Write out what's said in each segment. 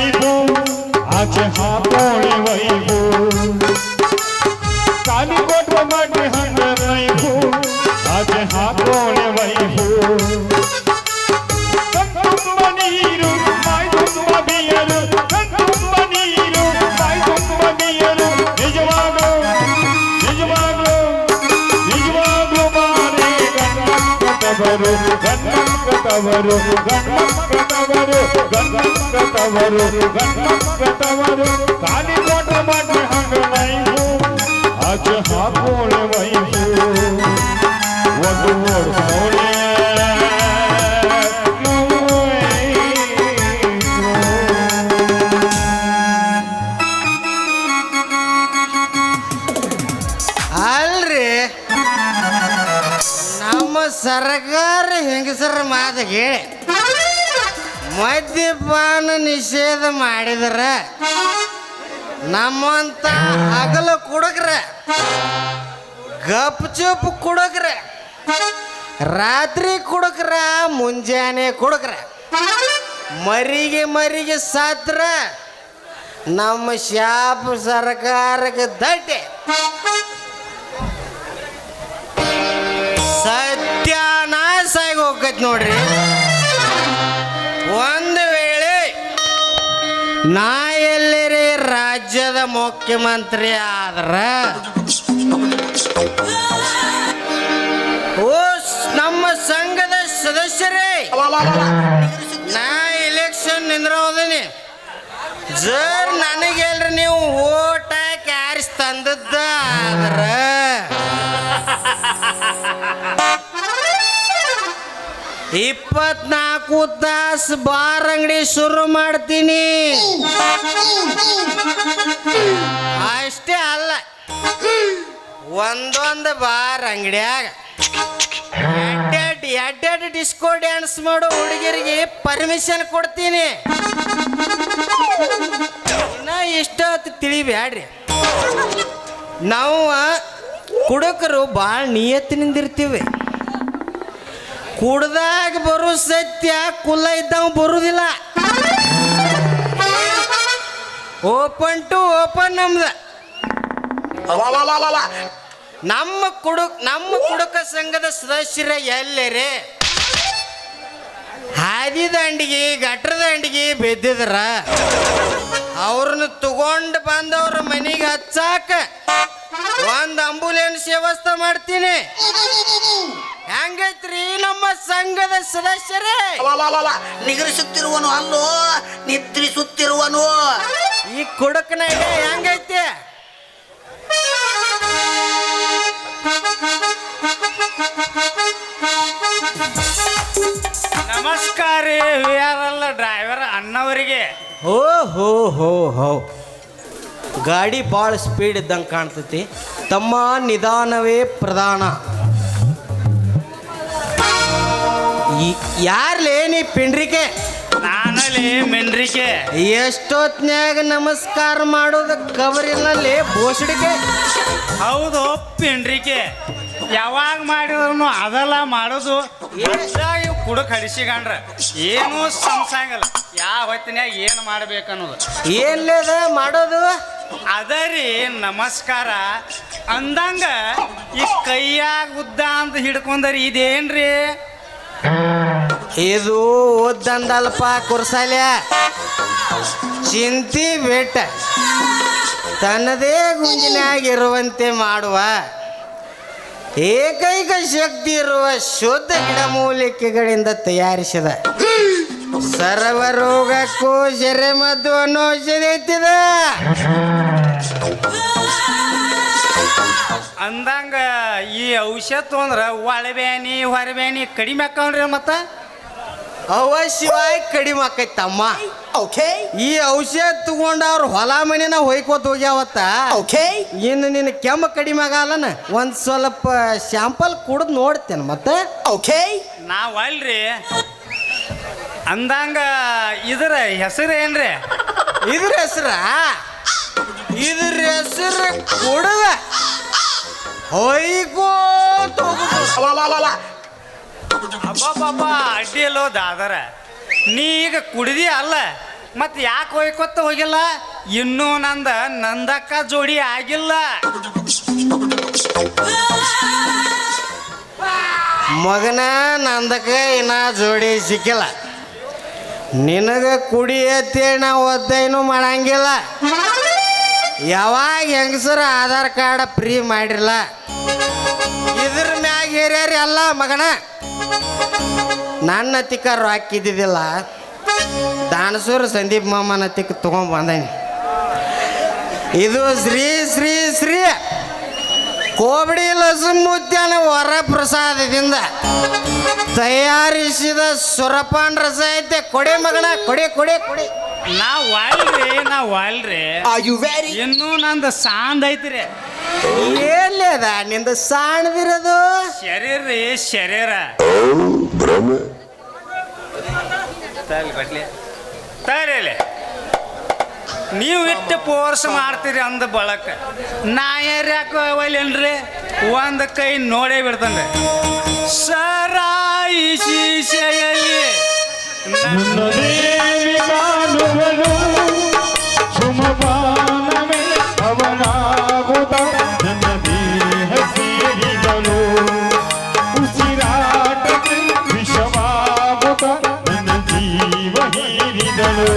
वैभव आज हा कोण वैभव काली गोट माटी हंग वैभव आज हा कोण वैभव कंकुमनीरू माय दुंबबियरू कंकुमनीरू माय दुंबबियरू निजवागो निजवागो निजवागो मारे गन्नकतवरू गन्नकतवरू गन्नकतवरू गन्नकतवरू गन्नकतवरू काली गोट माटी हंग वैभव आज हा कोण वैभव वधूवर सोने ಅಲ್ರಿ ನಮ್ಮ ಸರ್ಕಾರ ಹೆಂಗಸರ ಮಾತಿಗೆ ಮದ್ಯಪಾನ ನಿಷೇಧ ಮಾಡಿದ್ರ ನಮ್ಮಂತ ಹಗಲು ಕುಡುಕ್ರ ಗಪ್ ಚುಪ್ ಕುಡುಕ್ರ ರಾತ್ರಿ ಕುಡುಕ್ರ ಮುಂಜಾನೆ ಕುಡುಕ್ರ ಮರಿಗೆ ಸಾತ್ರ ನಮ್ಮ ಶಾಪ ಸರ್ಕಾರಕ್ಕೆ ದಡ್ಡೆ ಸತ್ಯಾನಾಶ ಆಗಿ ಹೋಗತ್ ನೋಡ್ರಿ. ಒಂದು ವೇಳೆ ನಾ ಎಲ್ಲರೇ ರಾಜ್ಯದ ಮುಖ್ಯಮಂತ್ರಿ ಆದ್ರ ಓ ನಮ್ಮ ಸಂಘದ ಸದಸ್ಯರೇ ನಾ ಎಲೆಕ್ಷನ್ ನಿಂದ್ರೋದೀನಿ. ಜರ್ ನನಗೆಲ್ರಿ ನೀವು ಓಟ್ ಹಾಕಿ ಆರಿಸಿ ತಂದದ್ದ ಆದ್ರ 24 ತಾಸು ಬಾರ್ ಅಂಗಡಿ ಶುರು ಮಾಡ್ತೀನಿ. ಅಷ್ಟೇ ಅಲ್ಲ, ಒಂದೊಂದು ಬಾರ್ ಅಂಗಡಿಯಾಗ ಎಡ್ಡೆಡ್ ಡಿಸ್ಕೋ ಡ್ಯಾನ್ಸ್ ಮಾಡೋ ಹುಡುಗಿರಿಗೆ ಪರ್ಮಿಷನ್ ಕೊಡ್ತೀನಿ. ಇನ್ನ ಇಷ್ಟೊತ್ತು ತಿಳಿಬ್ಯಾಡ್ರಿ, ನಾವು ಕುಡುಕರು ಭಾಳ ನಿಯತ್ತಿನಿಂದಿರ್ತೀವಿ. ಕುಡ್ದಾಗ ಬರೋ ಸತ್ಯ ಕುಲ್ಲ ಇದ್ದಾಗ ಬರುವುದಿಲ್ಲ. ಓಪನ್ ಟು ಓಪನ್ ನಮ್ದು. ನಮ್ಮ ಕುಡುಕ ಸಂಘದ ಸದಸ್ಯರ ಎಲ್ಲರೇ ಹಾದಿ ದಂಡಿಗೆ ಗಟ್ರ ದಂಡಿಗೆ ಬಿದ್ದಿದ್ರ ಅವ್ರನ್ನ ತಗೊಂಡು ಬಂದವ್ರ ಮನೆಗೆ ಹಚ್ಚಾಕ ಒಂದು ಆಂಬುಲೆನ್ಸ್ ವ್ಯವಸ್ಥೆ ಮಾಡ್ತೀನಿ. ಹೆಂಗೈತ್ರಿ ನಮ್ಮ ಸಂಘದ ಸದಸ್ಯರೇ? ನಿಗರಿಸುತ್ತಿರುವನು ಅಲ್ಲೋ ನಿದ್ರಿಸುತ್ತಿರುವನು. ಈ ಕುಡುಕನ ಹೆಂಗೈತಿ? ನಮಸ್ಕಾರ ರೀ ಯಾರಲ್ಲ ಡ್ರೈವರ್ ಅಣ್ಣವರಿಗೆ. ಹೋ ಹೋ ಹೋ ಹೋ ಗಾಡಿ ಭಾಳ ಸ್ಪೀಡ್ ಇದ್ದಂಗೆ ಕಾಣ್ತೈತಿ. ತಮ್ಮ ನಿಧಾನವೇ ಪ್ರಧಾನ. ಯಾರ್ಲೇ ನೀ ಪಿಂಡ್ರಿಕೆ? ನಾನಲ್ಲಿ ಮೆಂಡ್ರಿಕೆ. ಎಷ್ಟೊತ್ನ್ಯಾಗ ನಮಸ್ಕಾರ ಮಾಡೋದು ಕಬರಿನಲ್ಲಿ ಬೋಸಡಿಕೆ. ಹೌದು ಪಿಂಡ್ರಿಕೆ. ಯಾವಾಗ ಮಾಡಿದ್ರು ಅದೆಲ್ಲ ಮಾಡೋದು. ಇವು ಕುಡಕ್ ಹಡಿಸಿಕೊಂಡ್ರ ಏನೂ ಸಂಸಾಂಗಲ್ಲ. ಯಾವ ಹೊತ್ತಿನ್ಯಾಗ ಏನು ಮಾಡ್ಬೇಕನ್ನೋದು ಏನ್ಲೇದ ಮಾಡೋದು ಅದರಿ. ನಮಸ್ಕಾರ ಅಂದಂಗ ಈ ಕೈಯಾಗ ಉದ್ದ ಅಂತ ಹಿಡ್ಕೊಂಡರಿ ಇದೇನ್ರಿ? ಇದು ಓದಂದಲ್ಪ ಕುರ್ಸಾಲ್ಯ. ಚಿಂತಿ ಬೆಟ್ಟ ತನ್ನದೇ ಗುಂಜಿನಾಗಿರುವಂತೆ ಮಾಡುವ ಏಕೈಕ ಶಕ್ತಿ ಇರುವ ಶುದ್ಧ ಗಿಡಮೂಲಿಕೆಗಳಿಂದ ತಯಾರಿಸಿದ ಸರ್ವರೋಗಕ್ಕೂ ಶರೆಮದ್ದು ಅನ್ನೋ ಔಷಧಿ ಐತಿದ. ಅಂದಂಗ ಈ ಔಷಧ ತೊಂದ್ರ ಒಳಬ್ಯಾನಿ ಹೊರಬ್ಯಾನಿ ಕಡಿಮೆ ಆಕ್ಕವ್ರಿ. ಮತ್ತ ಅವಶ್ಯವಾಗಿ ಕಡಿಮೆ ಆಕೈತಮ್ಮ. ಓಕೆ, ಈ ಔಷಧ ತಗೊಂಡ ಅವ್ರ ಹೊಲ ಮನೆನ ಹೊಯ್ಕೋತ ಹೋಗ್ಯಾವತ್ತ. ಓಕೆ, ಇನ್ನು ನಿನ್ನ ಕೆಮ್ಮ ಕಡಿಮೆ ಆಗಲ್ಲನ ಒಂದು ಸ್ವಲ್ಪ ಸ್ಯಾಂಪಲ್ ಕುಡ್ದು ನೋಡ್ತೇನೆ. ಮತ್ತೆ ಓಕೆ, ನಾವ್ ಅಲ್ರಿ ಅಂದಂಗ ಇದರ ಹೆಸರು ಏನ್ರಿ? ಇದ್ರ ಹೆಸರು ಕುಡದ ಹೊಯ್ಕೋತ ಹೋಗುದು. ಅಬ್ಬಬ್ಬ ಅಡ್ಡಿಯಲ್ಲೋ ದಾದರ, ನೀ ಈಗ ಕುಡಿದಿ ಅಲ್ಲ ಮತ್ತೆ ಯಾಕೆ ಹೋಯ್ಕೊತ್ತ ಹೋಗಿಲ್ಲ? ಇನ್ನೂ ನಂದಕ್ಕ ಜೋಡಿ ಆಗಿಲ್ಲ. ಮಗನ ನಂದಕ ಇನ್ನ ಜೋಡಿ ಸಿಕ್ಕಿಲ್ಲ. ನಿನಗೆ ಕುಡಿ ಅಂತೇಳಿ ನಾವು ಒದ್ದೈನು ಮಾಡಂಗಿಲ್ಲ. ಯಾವಾಗ ಹೆಂಗಸರ ಆಧಾರ್ ಕಾರ್ಡ್ ಫ್ರೀ ಮಾಡಿರಲ್ಲ ಇದ್ರ ಮ್ಯಾಗ ಹೇರ್ಯಾರಿ ಅಲ್ಲ ಮಗನ. ನನ್ನ ತಿಕ್ಕ ಹಾಕಿದ್ದಿದ್ದಿಲ್ಲ, ದಾನಸೂರು ಸಂದೀಪ್ ಮಾಮನ ತಿಕ್ಕ ತಗೊಂಡ್ ಬಂದೀನಿ. ಇದು ಶ್ರೀ ಶ್ರೀ ಶ್ರೀ ಕೋಬಡಿ ಲಸುಮುತ್ಯನ ವರ ಪ್ರಸಾದದಿಂದ ತಯಾರಿಸಿದ ಸುರಪಾನ್ ರಸ ಐತೆ. ಕೊಡೆ ಮಗನ, ಕೊಡೆ ಕೊಡೆ ಕೊಡೆ. ನಾವಲ್ರಿ Are you ready? ಇನ್ನೂ ನಂದು ಸಾಂದ್ ಐತ್ರಿ. ಏನ್ಲೇದ ನಿಂದ ಸಾಣದಿರೋದು? ಶರೀರ ರೀ ಶರೀರ. ತರೀಲಿ ನೀವು ಇಟ್ಟು ಫೋರ್ಸ್ ಮಾಡ್ತೀರಿ ಅಂದ ಬಳಕ ನಾ ಯಾರ್ಯಾಕೆ ಅವಲ್ಲೇನ್ರಿ? ಒಂದು ಕೈ ನೋಡೇ ಬಿಡ್ತಾನೆ. ಸರಾಯಿ ಶೀಶೆಯಲ್ಲಿ ನನ್ನ ದೇವಿ ಕಾಣುವನು ಸುಮಪಾನವೇ ಅವನಾಗುತ್ತ ನನ್ನ ದೇಹ ಸೇರಿದಳು ಉಸಿರಾಟಕ್ಕೆ ವಿಷವಾಗುತ್ತ ನನ್ನ ಜೀವ ಹೀರಿದಳು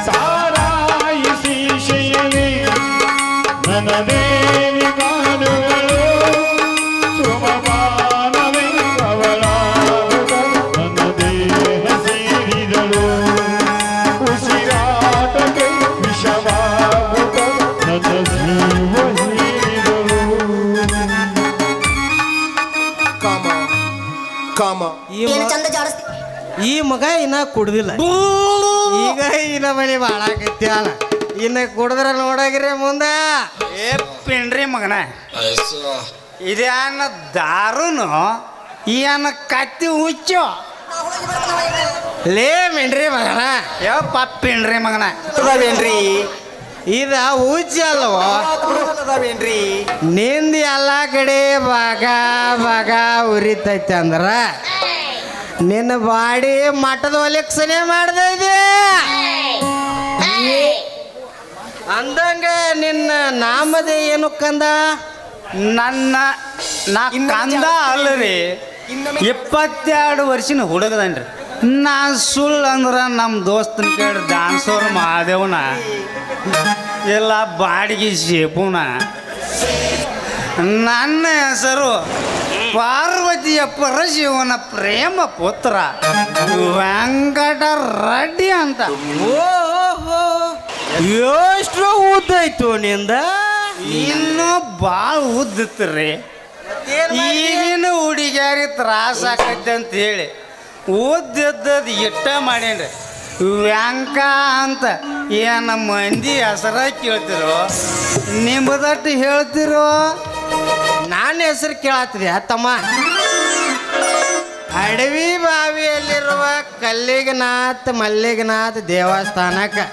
ಸಾರಾಯಿ ಶೀಶೆಯಲ್ಲಿ ನನ್ನ ದೇವಿ ಕಾಣುವಳು ಸುಮಪಾನವೇ ಅವಳಾಗುತ್ತ ನನ್ನ ದೇಹ ಸೇರಿದಳು ಉಸಿರಾಟಕ್ಕೆ ವಿಷವಾಗುತ್ತ ನನ್ನ ಜೀವ ಹೀರಿದಳು. ಈ ಮಗ ಇನ್ನ ಕುಡ್ದಿಲ್ಲ. ಈಗ ಇನ್ನ ಮನೆ ಬಾಳಾಕತ್ಯಾನ. ಇನ್ನ ಕುಡಿದ್ರ ನೋಡಾಗಿರಿ ಮುಂದೆ. ಏ ಪಿಂಡ್ರಿ ಮಗನ, ಇದೇನ ದಾರುನು ಏನ ಕತ್ತಿ ಹುಚ್ಚು? ಲೇ ಮಿಂಡ್ರಿ ಮಗನ, ಯಪ್ಪ ಪಿಂಡ್ರಿ ಮಗನ. ಇದ ಹುಚ್ಚ ಅಲ್ವೋ? ನಿಂದ ಎಲ್ಲ ಕಡೆ ಬಾಗ ಬಾಗ ಉರಿತೈತೆ ಅಂದ್ರ ನಿನ್ನ ಬಾಡಿ ಮಠದ ಒಲೆಕ್ಸನೆ ಮಾಡ್ದೈತಿ ಅಂದಂಗ ನಿನ್ನ ನಾಮದ ಏನು ಕಂದ? ನಾ ಕಂದ ಅಲ್ಲರಿ, 22 ವರ್ಷನ ಹುಡುಗದನ್ರಿ. ನಾ ಸುಳ್ಳು ಅಂದ್ರ ನಮ್ಮ ದೋಸ್ತನ ಕೇಳಿ ದಾನ್ಸೋರ್ ಮಾದೇವನ ಎಲ್ಲ ಬಾಡಿಗೆ ಶೇಪುನ. ನನ್ನ ಹೆಸರು ಪಾರ್ವತಿಯ ಪರಶಿವನ ಪ್ರೇಮ ಪುತ್ರ ವೆಂಕಟ ರೆಡ್ಡಿ ಅಂತ. ಓಹೋ, ಎಷ್ಟು ಉದ್ದಾಯ್ತು ನಿಂದ? ಇನ್ನೂ ಭಾಳ ಉದ್ದಿತ್ರಿ. ಈಗಿನ ಹುಡುಗ್ಯಾರಿ ತ್ರಾಸ ಆಕೈತೆ ಅಂತ ಹೇಳಿ ಓದಿದ್ದದು ಇಟ್ಟ ಮಾಡೇನ್ರಿ. ವ್ಯಾಂಕ ಅಂತ ಏನ ಮಂದಿ ಹೆಸರ ಕೇಳ್ತಿರೋ ನಿಮ್ಮದಟ್ಟು ಹೇಳ್ತಿರೋ? ನಾನು ಹೆಸರು ಕೇಳತ್ತಿದೆ ತಮ್ಮ. ಅಡವಿ ಬಾವಿಯಲ್ಲಿರುವ ಕಲ್ಲಿಗನಾಥ್ ಮಲ್ಲಿಗನಾಥ್ ದೇವಸ್ಥಾನಕ್ಕೆ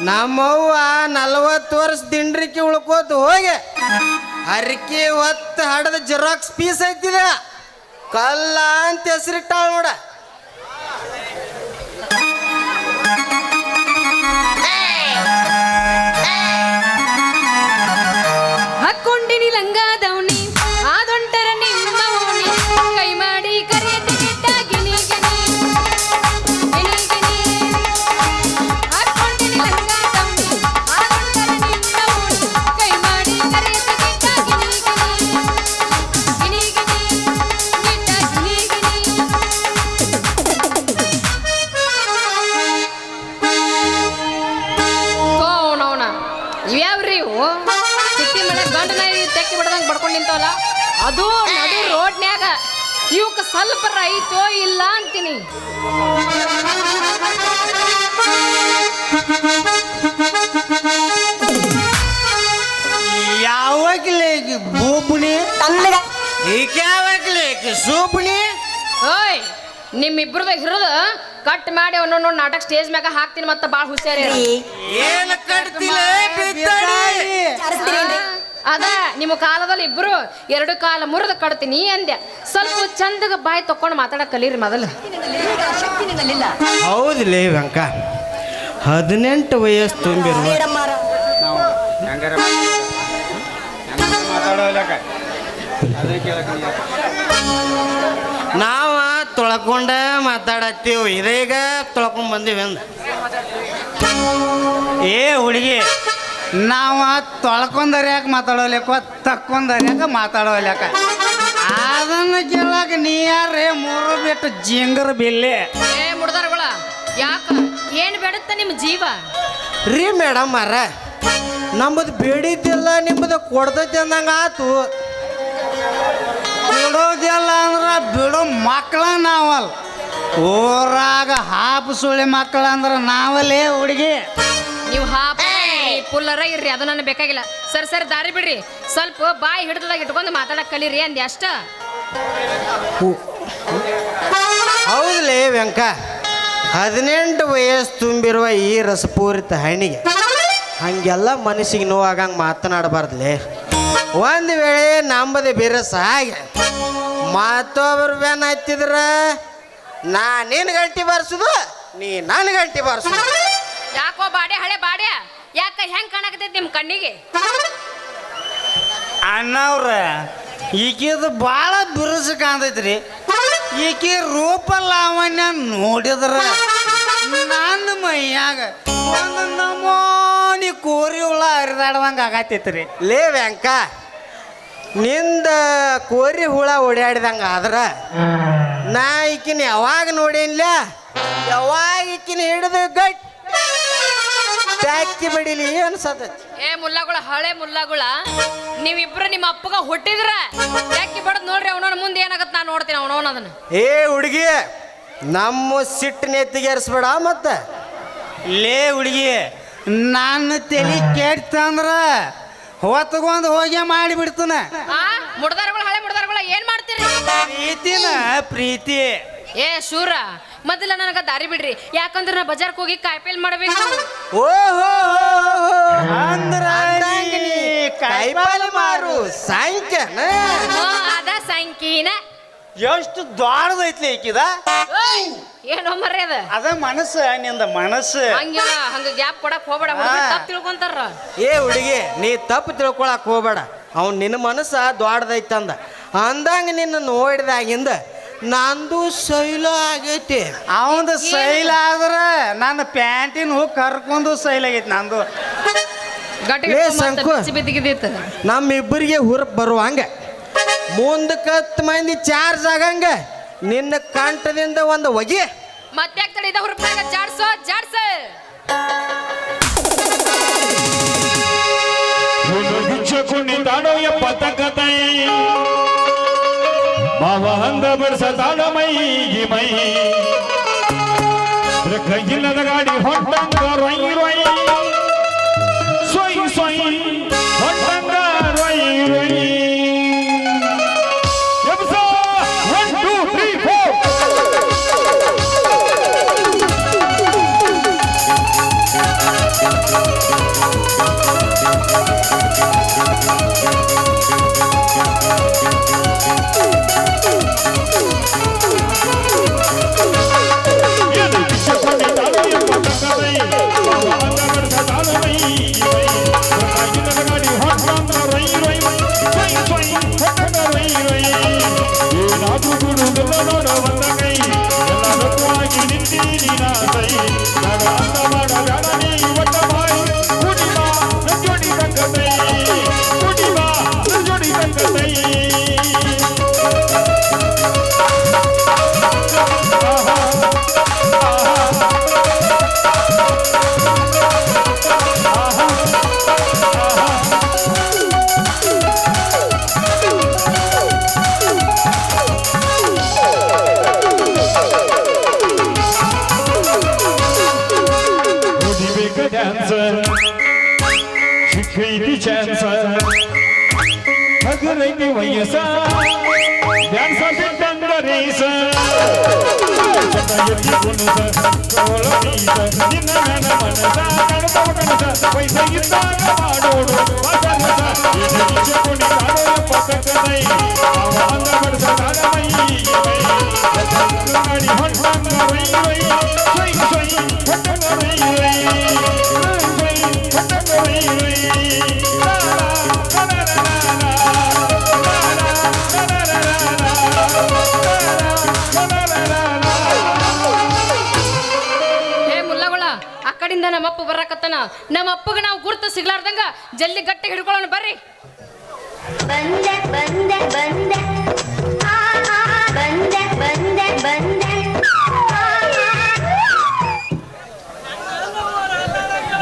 ನಮ್ಮವ್ವ 40 ವರ್ಷ ದಿಂಡ್ರಿಕೆ ಉಳ್ಕೋತ ಹೋಗಿ ಹರಕೆ ಹೊತ್ತು ಹಡದ ಜೆರಾಕ್ಸ್ ಪೀಸ್ ಐತಿದ ಕಲ್ಲ ಅಂತ ಹೆಸರಿಟ್ಟಾಳ ನೋಡ. ಹಾಕೊಂಡಿನಿ ಲಂಗಾದವನಿ ಆದೊಂಟರ ನಿಮ್ಮ ಓಣಿ ಕೈ ಮಾಡಿ ಕರೆಯತ್ತಿದ್ದ ಗಿನಿ ಗಿನಿ ಗಿನಿ ಗಿನಿ. ಹಾಕೊಂಡಿನಿ ಲಂಗಾದವನಿ ಆದೊಂಟರ ನಿಮ್ಮ ಓಣಿ ಕೈ ಮಾಡಿ ಕರೆಯತ್ತಿದ್ದ ಗಿನಿ ಗಿನಿ ಗಿನಿ ಗಿನಿ ಗಿನಿ ಗಿನಿ. ಅವನವನ ಇವ್ಯಾವ್ರಿ ಇವು? ಚಿಟ್ಟಿ ಮಳೆ ಗಂಡನ ತೆಕ್ಕಿ ಬಿಡದಂಗೆ ಬಡ್ಕೊಂಡು ನಿಂತವಲ್ಲ, ಅದು ನಡು ರೋಡ್ನ್ಯಾಗ. ಇವಕ್ಕೆ ಸ್ವಲ್ಪ ಐತೋ ಇಲ್ಲ ಅಂತೀನಿ. ಯಾವಾಗಲೇ ಬೂಬುಣಿ ಈಗ ಯಾವಾಗಲೇ ಸೂಪುಣಿ. ಓಯ್ ನಿಮ್ಮಿಬ್ರದ ಹಿರಿದು ಕಟ್ ಮಾಡಿ ಒಂದೊಂದು ನಾಟಕ ಸ್ಟೇಜ್ ಮ್ಯಾಗ ಹಾಕ್ತೀನಿ. ಮತ್ತೆ ಭಾಳ ಹುಷಾರಿ. ಏನು ಕಟ್ತಿಲ್ಲ ಬಿದ್ದಾಡಿ? ಅದ ನಿಮ್ಮ ಕಾಲದಲ್ಲಿ ಇಬ್ರು 2 ಕಾಲ ಮುರಿದು ಕಡ್ತೀನಿ ಅಂದೆ. ಸ್ವಲ್ಪ ಚಂದಗ ಬಾಯಿ ತಕೊಂಡು ಮಾತಾಡಕ್ ಕಲೀರಿ ಮೊದಲು. ಹೌದಿಲ್ಲ ವೆಂಕ, 18 ವಯಸ್ಸು ತುಂಬಿರುವ ನಾವ ತೊಳ್ಕೊಂಡ ಮಾತಾಡತ್ತೀವಿ, ಇದೀಗ ತೊಳ್ಕೊಂಡ್ ಬಂದೀವಿ ಅಂದ. ಏ ಹುಡುಗಿ, ನಾವು ತೊಳ್ಕೊಂಡಾರ ಯಾಕೆ ಮಾತಾಡೋಲ್ಯಾಕ ತಕ್ಕೊಂಡಾರ ಯಾಕೆ ಮಾತಾಡೋಲ್ಯಾಕ? ಅದನ್ನ ಕೇಳಾಕ ನೀ ಯಾರೇ 3 ಬಿಟ್ಟು ಜಿಂಗರ ಬಿಲ್ಲೆ. ಏ ಮುಡ್ದಾರಗಳ ಯಾಕ ಏನ್ ಬೇಡುತ್ತ ನಿಮ್ಮ ಜೀವ? ರೀ ಮೇಡಮ್ ಅರ, ನಮ್ಮದು ಬೇಡಿದ್ದಿಲ್ಲ ನಿಮ್ಮದು ಕೊಡ್ತೈತಿ ಅಂದಂಗ ಆತು. ಬಿಡೋದಿಲ್ಲ ಅಂದ್ರ ಬಿಡೋ ಮಕ್ಕಳ ನಾವಲ್ಲ, ಊರಾಗ ಹಾಪು ಸುಳಿ ಮಕ್ಕಳ ಅಂದ್ರ ನಾವಲ್ಲೇ ಹುಡುಗಿ. ನೀವು ಪುಲ್ಲರ ಇರ್ರಿ, ಅದು ನನಗೆ ಬೇಕಾಗಿಲ್ಲ. ಸರಿ ದಾರಿ ಬಿಡ್ರಿ, ಸ್ವಲ್ಪ ಬಾಯಿ ಹಿಡ್ದಾಗ ಇಟ್ಕೊಂಡು ಮಾತಾಡಕ್ ಕಲೀರಿ ಅಂದೆ ಅಷ್ಟ. ಹೌದಲೇ ವೆಂಕ, 18 ವಯಸ್ಸು ತುಂಬಿರುವ ಈ ರಸಪೂರಿತ ಹಣ್ಣಿಗೆ ಹಂಗೆಲ್ಲ ಮನಸ್ಸಿಗೆ ನೋವಾಗಂಗೆ ಮಾತನಾಡಬಾರ್ದಲೇ. ಒಂದು ವೇಳೆ ನಂಬದೆ ಬಿರಸ ಹಾಗೆ ಮತ್ತೊಬ್ಬರು ಬ್ಯಾನ್ ಹತ್ತಿದ್ರ ನಾ ನಿನ್ನ ಗಂಟಿ ಬಾರಿಸುದು, ನೀ ನನ್ನ ಗಂಟಿ ಬಾರಿಸುದು. ಯಾಕೋ ಬಾಡೆ ಹಳೆ ಬಾಡೆ, ಯಾಕ ಹೆಂಗ್ ಕಾಣಕತೈತಿ ನಿಮ್ ಕಣ್ಣಿಗೆ? ಅಣ್ಣವ್ರ ಈಕಿದು ಭಾಳ ಬಿರುಸು ಕಾಣ್ತೈತ್ರಿ. ಈಕಿ ರೂಪ ಲಾವಣ್ಯ ನೋಡಿದ್ರ ನನ್ನ ಮೈಯಾಗ ಒಂದು ನಮೂನಿ ಕೋರಿ ಹುಳ ಹರಿದಾಡ್ದಂಗ ಆಗತೈತ್ರಿ. ಲೇ ವೆಂಕ, ನಿಂದ ಕೋರಿ ಹುಳ ಓಡಾಡಿದಂಗ ಆದ್ರ ನಾ ಈಕಿನ ಯಾವಾಗ ನೋಡೇನ್ಲ, ಯಾವಾಗ ಈಕಿನ ಹಿಡಿದು ಗಟ್ಟಿ ಟ್ಯಾಕಿ ಬಡಿಲಿ ಅನ್ಸತೈತಿ. ಏ ಮುಲ್ಲಗಳ ಹಳೆ ಮುಲ್ಲಗಳ, ನೀವಿಬ್ರು ನಿಮ್ಮ ಅಪ್ಪಗ ಹುಟ್ಟಿದ್ರ ಯಾಕೆ ಬಡದ್ ನೋಡ್ರಿ, ಅವನವನ ಮುಂದೆ ಏನಾಗತ್ ನಾ ನೋಡ್ತೀನಿ ಅವನವನ ಅದನ್ನ. ಏ ಹುಡುಗಿ, ನಮ್ಮ ಸಿಟ್ಟು ನೆತ್ತಿಗೇರಿಸ್ಬೇಡ ಮತ್ತ. ಲೇ ಹುಡುಗಿ, ನನ್ನ ತಲೆ ಕೆಟ್ಟಂದ್ರ ಹೊತ್ಕೊಂಡ್ ಹೋಗಿ ಮಾಡಿಬಿಡ್ತಾನ. ಮುಡ್ದಾರಗಳು ಹಳೆ ಮುಡ್ದಾರಗಳು ಏನ್ ಮಾಡ್ತೀರಿ? ಪ್ರೀತಿನ ಪ್ರೀತಿ. ಏ ಶೂರ, ಮೊದಲ ನನಗ ದಾರಿ ಬಿಡ್ರಿ, ಯಾಕಂದ್ರ ನಾ ಬಜಾರ್ಕ್ ಹೋಗಿ ಕಾಯಿಪಲ್ಲೆ ಮಾಡ್ಬೇಕು. ಓಹೋ, ಅಂದ್ರ ಕಾಯಿಪಲ್ಲೆ ಮಾರು ಸಾಯಂಕಾಲ ಅದ ಸಂಕೀನ ಎಷ್ಟು ದೊಡ್ಡದೈತ್ಲಿ ಈಕಿದ. ಏನೋ ಮರ್ರಿ ಅದ. ಅದ ಮನಸ್ಸು, ನಿಂದ ಮನಸ್ಸು. ಹಂಗಿಲ್ಲ, ಹಂಗ ಗ್ಯಾಪ್ ಕೊಡಕ್ ಹೋಗ್ಬೇಡ, ತಪ್ಪು ತಿಳ್ಕೊಂತಾರ. ಏ ಹುಡುಗಿ, ನೀ ತಪ್ಪು ತಿಳ್ಕೊಳಕ್ ಹೋಗ್ಬೇಡ. ಅವ್ನು ನಿನ್ನ ಮನಸ್ಸ ದೊಡ್ಡದೈತಂದ ಅಂದಂಗ ನಿನ್ನ ನೋಡಿದಾಗಿಂದ ನಂದು ಶೈಲ ಆಗೈತಿ. ಅವಂದು ಸೈಲ್ ಆದ್ರ ನನ್ನ ಪ್ಯಾಂಟಿನ ಹೋಗಿ ಕರ್ಕೊಂಡು ಸೈಲ್ ಆಗೈತಿ ನಂದು. ಬಿದ್ದಿಗಿದ್ದಿತ್ತು ನಮ್ಮಿಬ್ಬರಿಗೆ ಹುರುಪ್ ಬರುವಂಗ ಮುಂದಕ್ಕೆ 10 ಮಂದಿ ಚಾರ್ಜ್ ಆಗಂಗ ನಿನ್ನ ಕಂಠದಿಂದ ಒಂದು ಹೊಗೆ ಮತ್ತೆ ತಡಿದ ಹುರುಪ್ನಾಗ ಜಾಡ್ಸೋ ಜಾಡ್ಸ. ಕುಣಿತಾಡೋ ಎಪ್ಪತ್ತ ಕತೈ ಮಾವ ಅಂದ ಬಿಡ್ಸತಾಡ ಮೈಗಿ ಮೈ ಕೈಗಿಲ್ಲದ ಗಾಡಿ ಹೊಟ್ಟಂಗ ರೊಯ್ ರೊಯ್ ಸೊಯ್ ಸೊಯ್ ಹೊಟ್ಟಂಗ ರೊಯ್ ರೊಯ್. ಎಬ್ಸ 1 2 3 4 ಶಿಖೈತಿ ಚಾನ್ಸ ಹಗರೈತಿ ವಯಸ್ಸ ಡ್ಯಾನ್ಸ ಬಿಟ್ಟಂಗ ರೇಸ ನಿನ್ನ ನನ್ನ ಮನಸ ಕಣದವ ಕನಸ ಪೈಸೆ ಇದ್ದಾಗ ಮಾಡೋಡು ಕಡೆಯಿಂದ ನಮ್ಮ ಅಪ್ಪ ಬರಾಕತ್ತಾನ. ನಮ್ಮ ಅಪ್ಪಗೆ ನಾವು ಗುರ್ತು ಸಿಗ್ಲಾರ್ದಂಗ ಜಲ್ದಿ ಗಟ್ಟಿ ಹಿಡ್ಕೊಳ್ಳೋಣ ಬರ್ರಿ. ಬಂದೆ ಬಂದೆ ಬಂದೆ ಆ ಆ ಬಂದೆ ಬಂದೆ ಬಂದೆ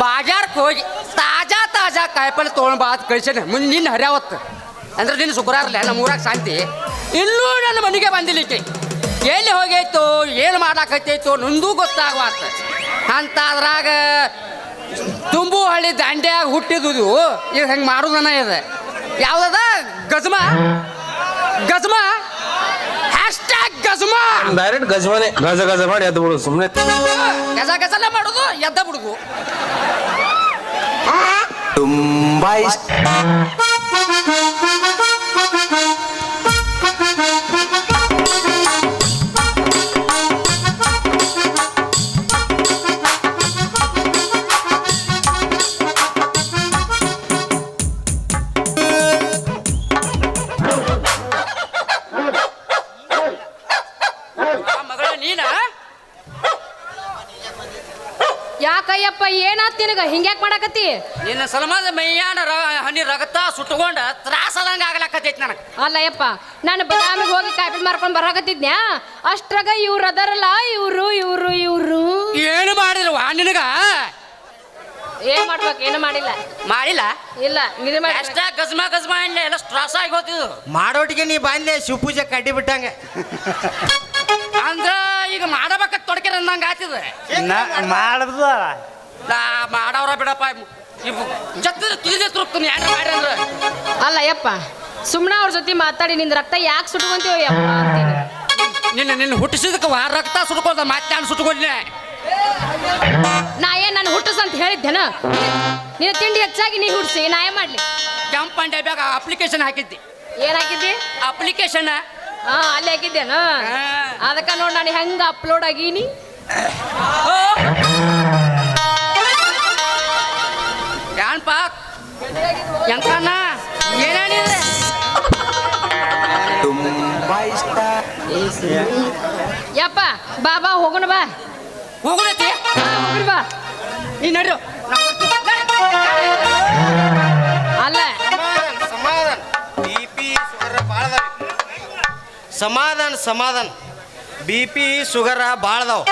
ಬಾಜಾರ್ಕ್ ಹೋಗಿ ತಾಜಾ ತಾಜಾ ಕಾಯಿಪಲ್ಲೆ ತೊಗೊಂಡು ಬಾ ಅಂತ ಕಳ್ಸೇನೆ ನಿನ್ನ ಹರ್ಯಾವತ್ತು ಅಂದ್ರೆ ನಿನ್ನ ಶುಕ್ರವಾರಲ್ಲ ನಮ್ಮ ಊರಾಗ ಶಾಂತಿ. ಇನ್ನೂ ನನ್ನ ಮನೆಗೆ ಬಂದಿಲ್ಲಿಕ್ಕೆ ಎಲ್ಲಿ ಹೋಗೈತೋ ಏನು ಮಾಡಾಕತ್ತೈತೋ ನಂದೂ ಗೊತ್ತಾಗವಾತ ಅಂತ ಅದ್ರಾಗ ತುಂಬು ಹಳ್ಳಿ ದಾಂಡ್ಯಾಗ ಹುಟ್ಟಿದುದು ಈಗ ಹೆಂಗೆ ಮಾಡೋದನ್ನ ಇದೆ. ಯಾವುದದ ಗಜ್ಮ ಗಜ್ಮ ಹ್ಯಾಶ್ಟ್ಯಾಗ್ ಗಜ್ಮ ಡೈರೆಕ್ಟ್ ಗಜಮನೆ ಗಜ ಗಜ ಮಾಡಿ ಎದ್ದು ಬಿಡು ಸುಮ್ಮನೆ ಗಜ ಗಜಲ ಮಾಡೋದು ಎದ್ದ ಬಿಡುದು. ತುಂಬಾ ಇಷ್ಟ ಮಗಳ ನೀನ ಯಾಕಯ್ಯಪ್ಪ ಏನಾತ್ ನಿನಗ ಹಿಂಗ್ಯಾಕ್ ಮಾಡಾಕತ್ತಿ? ನಿನ್ನ ಸಲಮಾದ ಮೈಯಾನ ಹನಿ ರಗತ ಸುಟ್ಕೊಂಡ ತ್ರಾಸದಂಗ ಆಗ್ಲಾಕತ್ತೈತಿ ನನಗೆ. ಅಲ್ಲಯ್ಯಪ್ಪ ನಾನು ಬದಾಮಿಗೆ ಹೋಗಿ ಕಾಯಿಪಲ್ಲೆ ಮಾರ್ಕೊಂಡು ಬರಾಕತ್ತಿದ್ನ್ಯಾ ಅಷ್ಟ್ರಾಗ ಇವ್ರು ಅದಾರಲ್ಲ ಇವ್ರು ಇವ್ರು ಇವ್ರು ಏನು ಮಾಡಿಲ್ವ ನಿನಗ? ಏನ್ ಮಾಡ್ಬೇಕು? ಏನು ಮಾಡಿಲ್ಲ. ಮಾಡಿಲ್ಲ. ಇಲ್ಲ ನಿದ್ರೆ ಮಾಡಿ ಅಷ್ಟ ಗಜ್ಮ ಗಜ್ಮ ಎಣ್ಣೆ ಎಲ್ಲ ತ್ರಾಸ ಆಗಿ ಹೋಗ್ತಿದ್ದು. ಮಾಡೋಟಿಗೆ ನೀ ಬಾಂದ್ಲೆ ಶಿವಪೂಜೆ ಕಡ್ಡಿ ಬಿಟ್ಟಂಗ. ಅಂದ್ರ ಈಗ ಮಾಡಬೇಕ ತೊಡಕೆರ ಅಂದಂಗ ಆತಿದ. ಮಾಡ್ದ ನಾ ಮಾಡವ್ರ ಬಿಡಪ್ಪ ಇವು ಜತ್ತ ತುಳಿದೆ ತುರುಕ್ತೀನಿ ಯಾರು ಮಾಡಿ ಅಂದ್ರ. ಅಲ್ಲಯ್ಯಪ್ಪ ಸುಮ್ಮನೆ ಅವ್ರ ಜೊತೆ ಮಾತಾಡಿ ನಿಂದ ರಕ್ತ ಯಾಕೆ ಸುಟ್ಕೊಂತೀವ ಯಪ್ಪ ಅಂತೀನಿ. ನಿನ್ನ ಹುಟ್ಟಿಸಿದಕ್ಕೆ ರಕ್ತ ಸುಟ್ಕೊಂಡ ಮತ್ತೆ ನಾನು ಸುಟ್ಕೊಂಡೆ. ನಾ ಏನ್ ನಾನು ಹುಟ್ಟಿಸ್ ಅಂತ ಹೇಳಿದ್ದೇನ? ನಿನ್ನ ತಿಂಡಿ ಹೆಚ್ಚಾಗಿ ನೀ ಹುಡ್ಸಿ ನಾ ಏನ್ ಮಾಡ್ಲಿ? ಕೆಂಪ್ ಪಂಡೆ ಬ್ಯಾಗ ಅಪ್ಲಿಕೇಶನ್ ಹಾಕಿದ್ದಿ. ಏನ್ ಹಾಕಿದ್ದಿ? ಅಪ್ಲಿಕೇಶನ್ ಹಾ ಅಲ್ಲಿ ಹಾಕಿದ್ದೇನ? ಅದಕ್ಕ ನೋಡ್ ನಾನು ಹೆಂಗ ಅಪ್ಲೋಡ್ ಆಗೀನಿ. ಯಾನ್ಪ ಎಂಕಣ್ಣ ಏನೇನಿದೆ? ತುಂಬಾ ಇಷ್ಟ ಯಪ್ಪ ಬಾ ಬಾ ಹೋಗೋಣ ಬಾ. ಹೋಗುಣತಿ ಹೋಗ್ರಿ ಬಾ. ನೀ ನಡ್ರು. ಅಲ್ಲ ಸಮಾಧಾನ ಸಮಾಧಾನ BP ಶುಗರ ಭಾಳದಾವ್.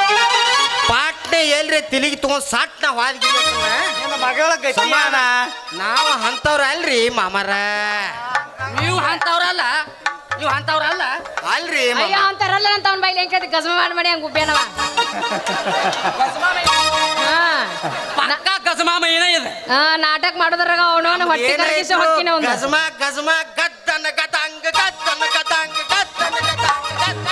ಪಾಟ್ನೆ ಎಲ್ರಿ ತಿಲಿಗಿ ತಗೊಂಡ್ ಸಾಟ್ನ ವಾದ್ಗಿ ಮಗಳ ಸಮಾನ ನಾವು ಅಂತವ್ರ ಅಲ್ರಿ ಮಾಮರ. ನೀವು ಅಂತವ್ರಲ್ಲ ನೀವು ಅಂತವ್ರಲ್ಲ ಅಲ್ರಿ ಅಯ್ಯೋ ಅಂತಾರಲ್ಲ ಅಂತ ಅವ್ನ ಬೈಲಿ ಹೆಂಗ್ ಕೇಳ್ತಿ ಗಜಮ ಮಾಡಿ ಹಂಗ ಉಬ್ಬೇನವ. ಪಕ್ಕ ಗಜಮಾಮ ಏನ ಇದೆ? ನಾಟಕ ಮಾಡೋದ್ರಾಗ ಅವನವನು ಹೊಟ್ಟೆ ಕರಗಿಸಿ ಹೊಕ್ಕಿನ ಒಂದು ಗಜಮ ಗಜಮ ಗದ್ದನ ಗದಂಗ ಗದ್ದನ ಗದಂಗ ಗದ್ದನ ಗದಂಗ.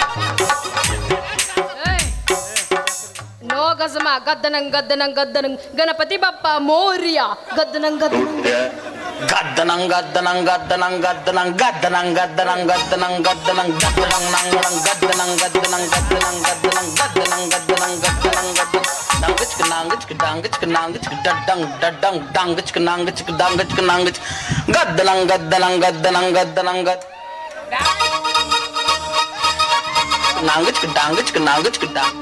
ನೋ ಗಜಮ ಗದ್ದನಂಗ್ ಗದ್ದನಂಗ್ ಗದ್ದನಂಗ್ ಗಣಪತಿ ಬಪ್ಪ ಮೋರ್ಯ ಗದ್ದನಂಗ್ ಗದ್ದನಂಗ್ ಗದ್ದನಂಗ್ ಗದ್ದನಂಗ್ ಗದ್ದನಂಗ್ ಗದ್ದನಂಗ್ ಗದ್ದನಂಗ್ ಗದ್ದನಂಗ್ ಗದ್ದನಂಗ್ ಗದ್ದನಂಗ್ ಗದ್ದನಂಗ್ ನಂಗಣಂಗ್ ಗದ್ದನಂಗ್ ಗದ್ದನಂಗ್ ಗದ್ದನಂಗ್ ಗದ್ದನಂಗ್ ಗದ್ದನಂಗ್ ಗದ್ದನಂಗ್ ಗದ್ದನಂಗ್ ಗದ್ದನಂಗ್ ಡಂಗಚ್ಕ ನಾಂಗಚ್ಕ ಡಂಗಚ್ಕ ನಾಂಗಚ್ಕ ಡಡ್ಡಂಗ್ ಡಡ್ಡಂಗ್ ಡಂಗಚ್ಕ ನಾಂಗಚ್ಕ ಡಂಗಚ್ಕ ನಾಂಗಚ್ಕ ಗದ್ದನಂಗ್ ಗದ್ದನಂಗ್ ಗದ್ದನಂಗ್ ಗದ್ದನಂಗ್ ಗದ್ ನಾಂಗಚ್ಕ ಡಂಗಚ್ಕ ನಾಂಗಚ್ಕ ಡಂಗ್